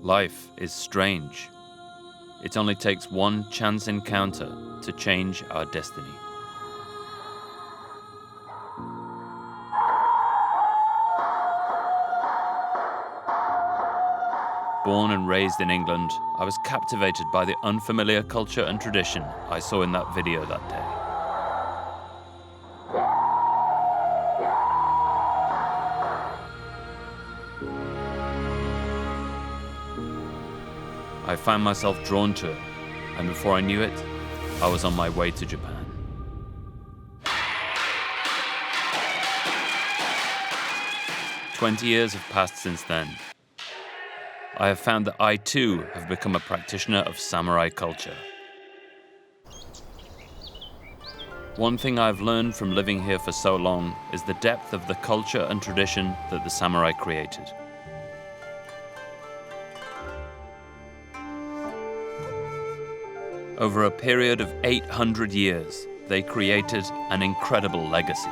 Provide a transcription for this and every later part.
Life is strange. It only takes one chance encounter to change our destiny. Born and raised in England, I was captivated by the unfamiliar culture and tradition I saw in that video that day. I found myself drawn to it, and before I knew it, I was on my way to Japan. "20 years have passed since then. I have found that I too have become a practitioner of samurai culture. One thing I've learned from living here for so long is the depth of the culture and tradition that the samurai created. Over a period of 800 years, they created an incredible legacy.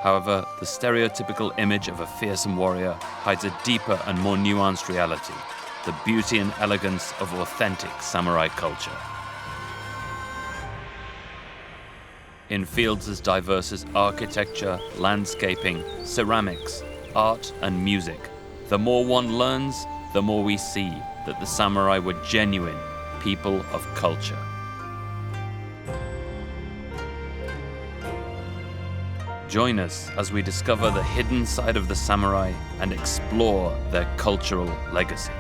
However, the stereotypical image of a fearsome warrior hides a deeper and more nuanced reality, the beauty and elegance of authentic samurai culture. In fields as diverse as architecture, landscaping, ceramics, art and music, the more one learns, the more we see that the samurai were genuine people of culture. Join us as we discover the hidden side of the samurai and explore their cultural legacy.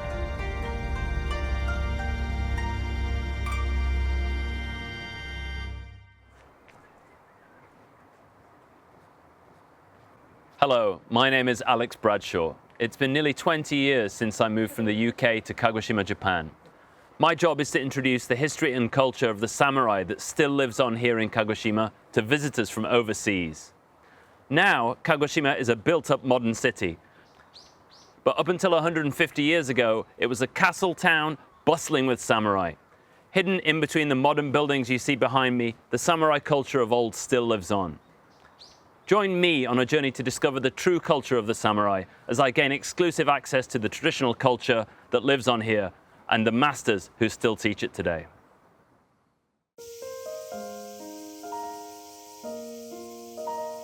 Hello, my name is Alex Bradshaw. It's been nearly 20 years since I moved from the UK to Kagoshima, Japan. My job is to introduce the history and culture of the samurai that still lives on here in Kagoshima to visitors from overseas. Now, Kagoshima is a built-up modern city. But up until 150 years ago, it was a castle town bustling with samurai. Hidden in between the modern buildings you see behind me, the samurai culture of old still lives on. Join me on a journey to discover the true culture of the samurai as I gain exclusive access to the traditional culture that lives on here and the masters who still teach it today.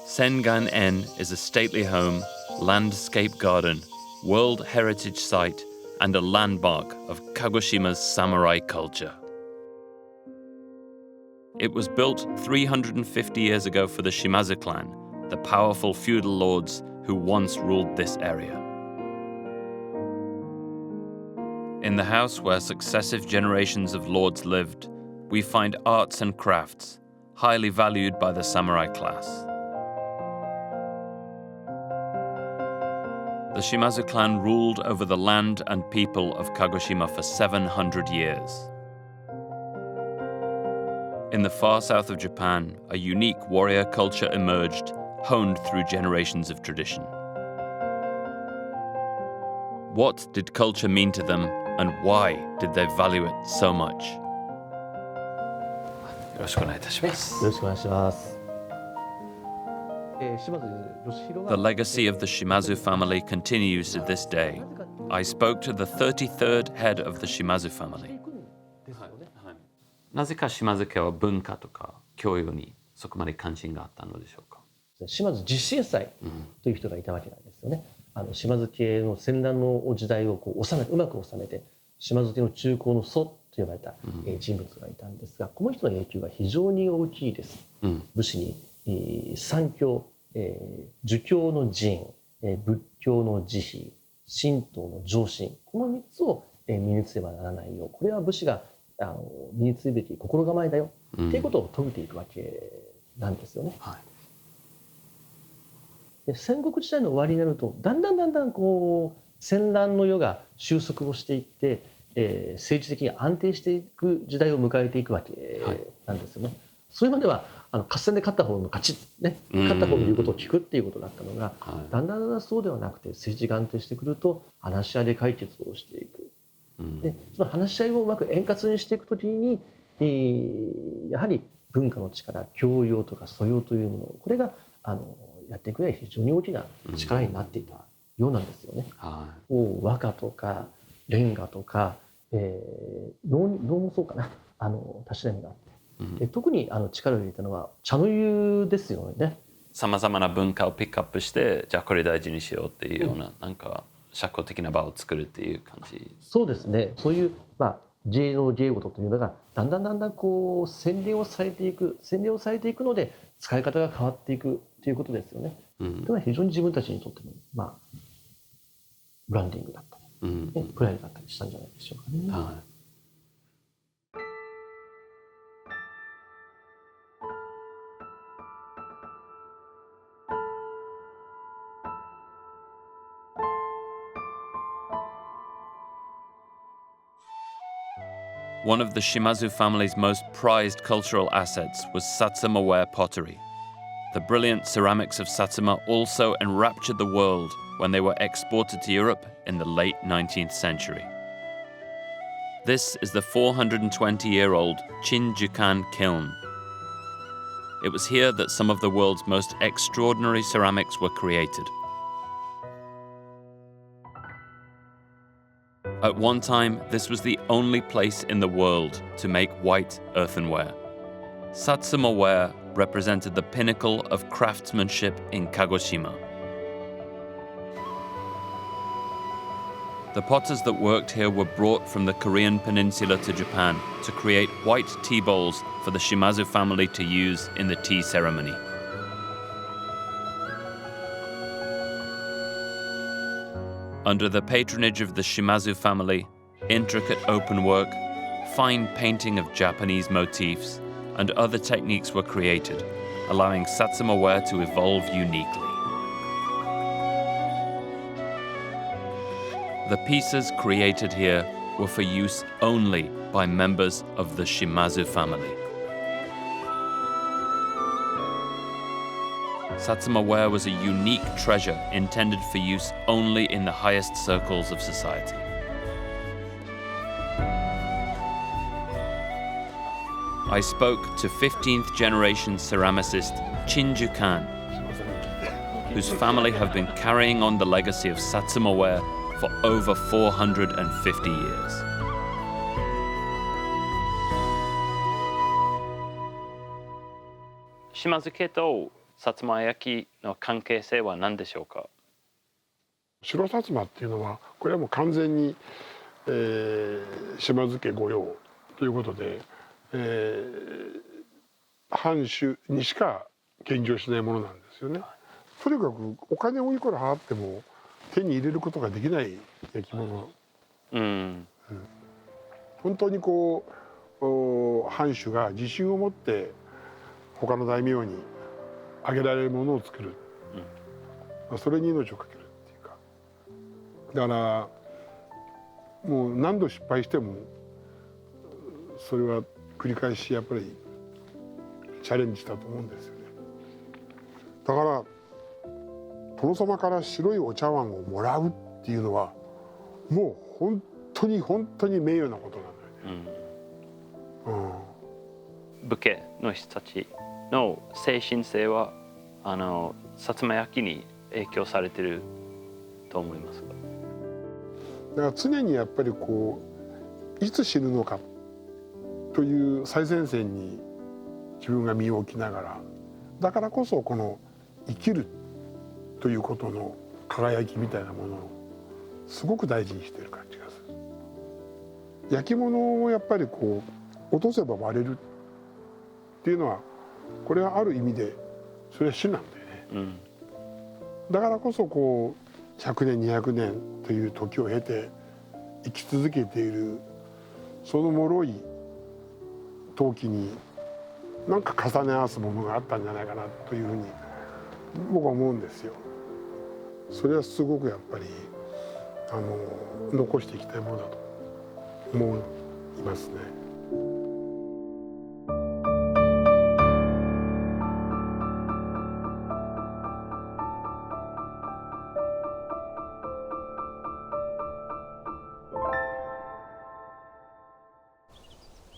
Sengan-en is a stately home, landscape garden, World Heritage Site, and a landmark of Kagoshima's samurai culture. It was built 350 years ago for the Shimazu clan, the powerful feudal lords who once ruled this area. In the house where successive generations of lords lived, we find arts and crafts, highly valued by the samurai class. The Shimazu clan ruled over the land and people of Kagoshima for 700 years. In the far south of Japan, a unique warrior culture emerged, honed through generations of tradition. What did culture mean to them, and why did they value it so much? よろしくお願いいたします。よろしくお願いします。The legacy of the Shimazu family continues to this day. I spoke to the 33rd head of the Shimazu family. なぜか島津家は文化とか教養にそこまで関心があったのでしょうか。島津実親祭という人がいたわけなんですよね。島津家の戦乱の時代をうまく収めて、島津家の中興の祖と呼ばれた人物がいたんですが、この人の影響が非常に大きいです。武士に三教、儒教の仁、仏教の慈悲、神道の上信、この3つを身につけばならないよう、これは武士が身につくべき心構えだよっていうことを説いていくわけなんですよね。で戦国時代の終わりになるとだんだんこう戦乱の世が収束をしていって、政治的に安定していく時代を迎えていくわけなんですよね。それまでは合戦で勝った方の勝ち、ね、勝った方の言うことを聞くっていうことだったのが、だんだんそうではなくて政治が安定してくると話し合いで解決をしていく。でその話し合いをうまく円滑にしていくときに、やはり文化の力、教養とか素養というもの、これがやっていく上で非常に大きな力になっていたようなんですよね。和歌とかレンガとか、能もそうかな、たしなみがあって、で特に力を入れたのは茶の湯ですよね。さまざまな文化をピックアップして、じゃあこれ大事にしようっていうような、なんか社交的な場を作るっていう感じ。そうですね。そういう芸能芸事というのがだんだんこう洗練をされていくので、使い方が変わっていくということですよね。それは非常に自分たちにとってのブランディングだったり、プライドだったりしたんじゃないでしょうかね。One of the Shimazu family's most prized cultural assets was Satsuma ware pottery. The brilliant ceramics of Satsuma also enraptured the world when they were exported to Europe in the late 19th century. This is the 420-year-old Jigen-ryu kiln. It was here that some of the world's most extraordinary ceramics were created. At one time, this was the only place in the world to make white earthenware. Satsuma ware represented the pinnacle of craftsmanship in Kagoshima. The potters that worked here were brought from the Korean peninsula to Japan to create white tea bowls for the Shimazu family to use in the tea ceremony. Under the patronage of the Shimazu family, intricate open work, fine painting of Japanese motifs, and other techniques were created, allowing Satsuma ware to evolve uniquely. The pieces created here were for use only by members of the Shimazu family. Satsuma ware was a unique treasure intended for use only in the highest circles of society. I spoke to 15th generation ceramicist Chin-ju Kan, whose family have been carrying on the legacy of Satsuma ware for over 450 years. 島津家と薩摩焼きの関係性は何でしょうか。白薩摩っていうのはこれはもう完全に、島津家御用ということで、藩主にしか献上しないものなんですよね。とにかくお金をいくら払っても手に入れることができない焼き物、本当にこう藩主が自信を持って他の大名にあげられるものを作る、それに命をかけるっていうか、だからもう何度失敗してもそれは繰り返しやっぱりチャレンジしたと思うんですよね。だから殿様から白いお茶碗をもらうっていうのはもう本当に名誉なことなんだよね。武家の人たちの精神性は薩摩焼きに影響されてると思いますか。だから常にやっぱりこういつ死ぬのかという最前線に自分が身を置きながら、だからこそこの生きるということの輝きみたいなものをすごく大事にしている感じがする。焼き物をやっぱりこう落とせば割れるっていうのはこれはある意味でそれは死なんだよね。だからこそこう100年200年という時を経て生き続けているその脆い陶器に何か重ね合わすものがあったんじゃないかなというふうに僕は思うんですよ。それはすごくやっぱり残していきたいものだと思いますね。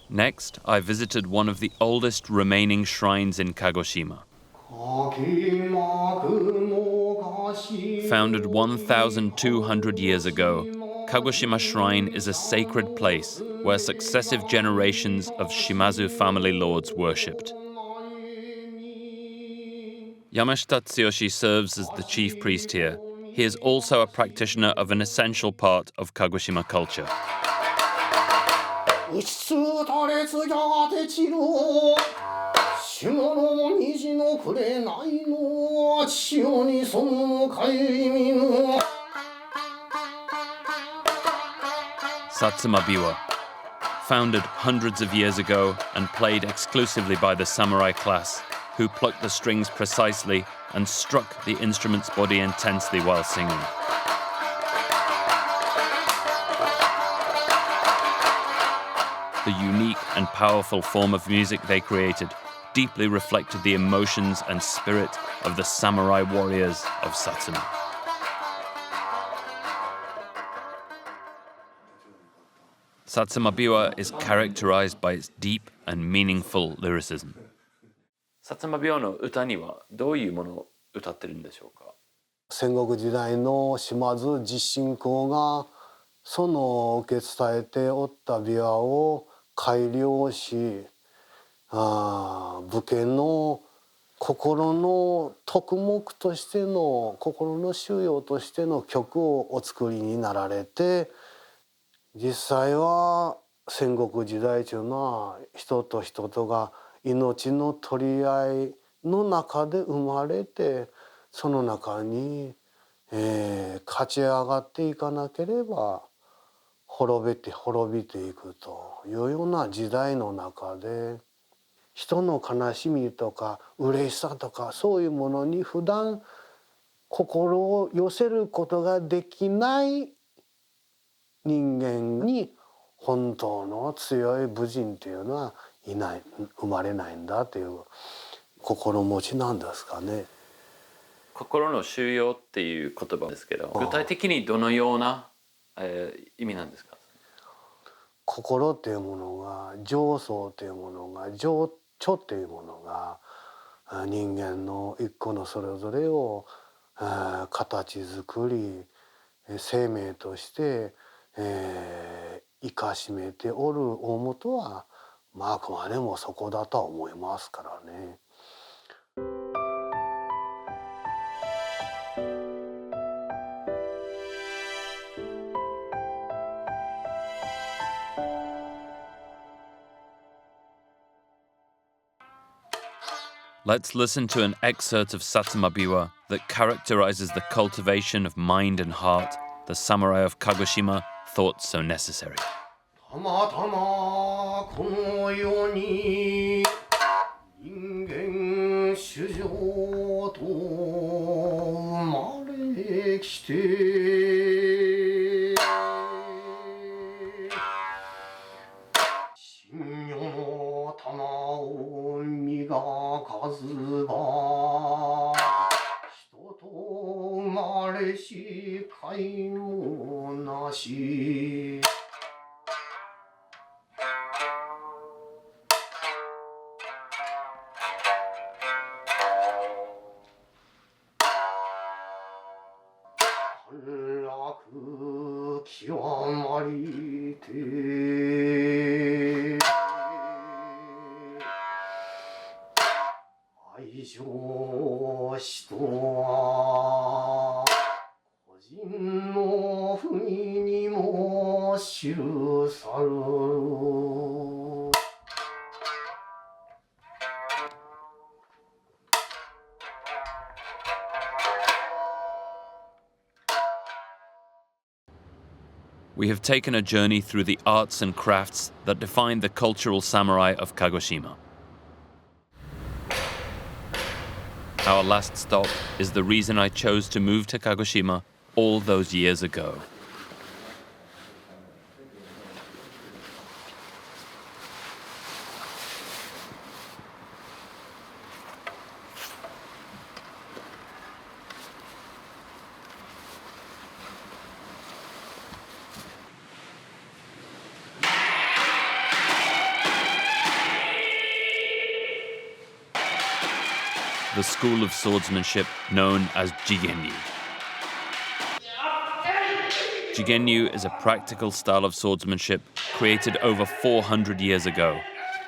Next, I visited one of the oldest remaining shrines in Kagoshima. Founded 1,200 years ago, Kagoshima Shrine is a sacred place where successive generations of Shimazu family lords worshipped. Yamashita Tsuyoshi serves as the chief priest here. He is also a practitioner of an essential part of Kagoshima culture. Satsuma Biwa, founded hundreds of years ago and played exclusively by the samurai class, who plucked the strings precisely and struck the instrument's body intensely while singing. The unique and powerful form of music they created deeply reflected the emotions and spirit of the samurai warriors of Satsuma. Satsuma Biwa is characterized by its deep and meaningful lyricism. 薩摩琵琶の歌にはどういうものを歌ってるんでしょうか。戦国時代の島津実信公がその受け伝えておった琵琶を改良し、武家の心の徳目としての心の修養としての曲をお作りになられて、実際は戦国時代というのは人と人とが命の取り合いの中で生まれて、その中に、勝ち上がっていかなければ滅びていくというような時代の中で、人の悲しみとか嬉しさとかそういうものに普段心を寄せることができない人間に本当の強い武人というのはいない、生まれないんだという心持ちなんですかね。心の修養っていう言葉ですけど、具体的にどのような、意味なんですか。心っていうものが、情操というものが、情緒っていうものが人間の一個のそれぞれを形作り生命として生かしめておる大元は、あくまでもそこだとは思いますからね。Let's listen to an excerpt of Satsuma Biwa that characterizes the cultivation of mind and heart the samurai of Kagoshima thought so necessary. たまたまこの世に人間衆生と生まれきて、信用の玉を磨かずば、人と生まれし甲斐もなし。極まりて愛情しとは個人の不義にも記さる。We have taken a journey through the arts and crafts that define the cultural samurai of Kagoshima. Our last stop is the reason I chose to move to Kagoshima all those years ago. the school of swordsmanship known as jigen-ryu. Jigen-ryu is a practical style of swordsmanship created over 400 years ago.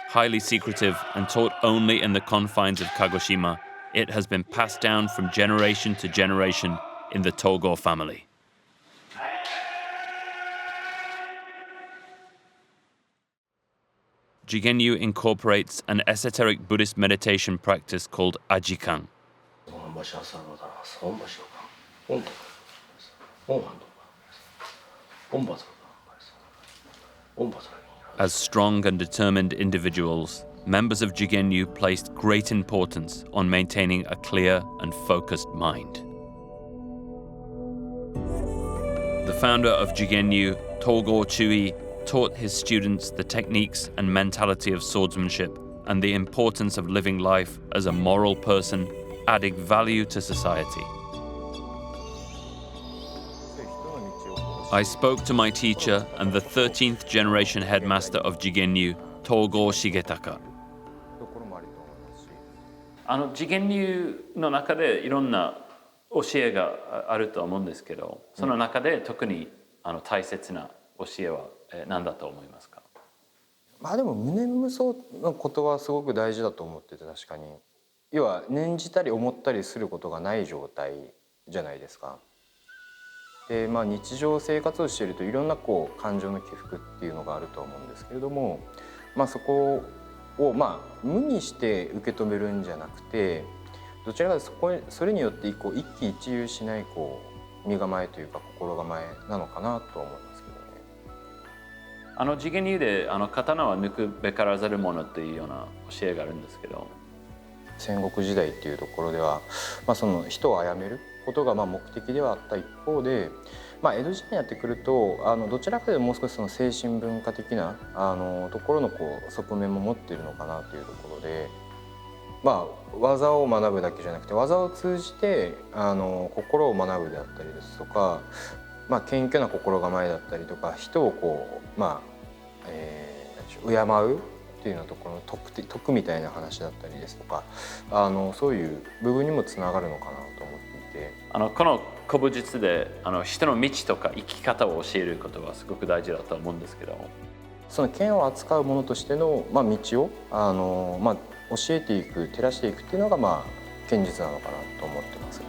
Highly secretive and taught only in the confines of Kagoshima, it has been passed down from generation to generation in the Togo family. Jigen-ryu incorporates an esoteric Buddhist meditation practice called ajikan. As strong and determined individuals, members of Jigen-ryu placed great importance on maintaining a clear and focused mind. The founder of Jigen-ryu, Togo Chui, taught his students the techniques and mentality of swordsmanship and the importance of living life as a moral person, adding value to society. I spoke to my teacher and the 13th generation headmaster of Jigen-ryu, Togo Shigetaka. jigen-ryu の中でいろんな教えがあると思うんですけど、その中で特に大切な教えは何だと思いますか？まあでも無念無想のことはすごく大事だと思ってて、確かに要は念じたり思ったりすることがない状態じゃないですか。でまあ日常生活をしているといろんな感情の起伏っていうのがあると思うんですけれども、まあそこを無にして受け止めるんじゃなくて、どちらかというとそれによって一喜一憂しない身構えというか心構えなのかなと思いますけどね。jigen-ryu で刀は抜くべからざるものというような教えがあるんですけど、戦国時代っていうところでは、その人を殺めることが目的ではあった一方で、江戸時代になってくるとどちらかというともう少しその精神文化的なところの側面も持っているのかなというところで、技を学ぶだけじゃなくて技を通じて心を学ぶであったりですとか、謙虚な心構えだったりとか、人を敬うっていうようなところの徳みたいな話だったりですとか、そういう部分にもつながるのかなと思っていて、この古武術で人の道とか生き方を教えることはすごく大事だと思うんですけど、その剣を扱う者としての道を教えていく、照らしていくっていうのが剣術なのかなと思ってます。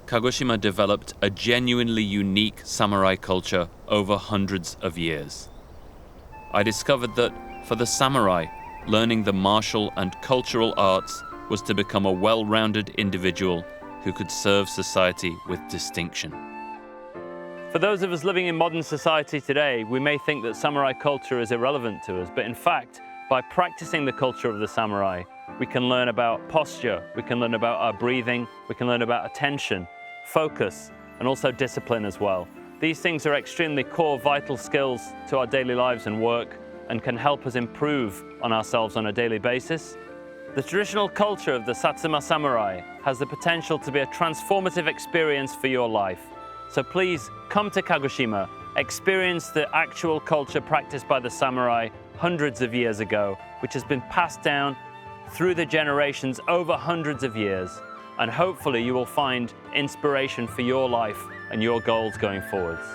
Kagoshima developed a genuinely unique samurai culture over hundreds of years. I discovered that, for the samurai, learning the martial and cultural arts was to become a well-rounded individual who could serve society with distinction. For those of us living in modern society today, we may think that samurai culture is irrelevant to us, but in fact, by practicing the culture of the samurai, we can learn about posture, we can learn about our breathing, we can learn about attention, focus, and also discipline as well. These things are extremely core, vital skills to our daily lives and work and can help us improve on ourselves on a daily basis. The traditional culture of the Satsuma samurai has the potential to be a transformative experience for your life. So please come to Kagoshima, experience the actual culture practiced by the samurai hundreds of years ago, which has been passed down through the generations over hundreds of years. And hopefully you will find inspiration for your life and your goals going forwards.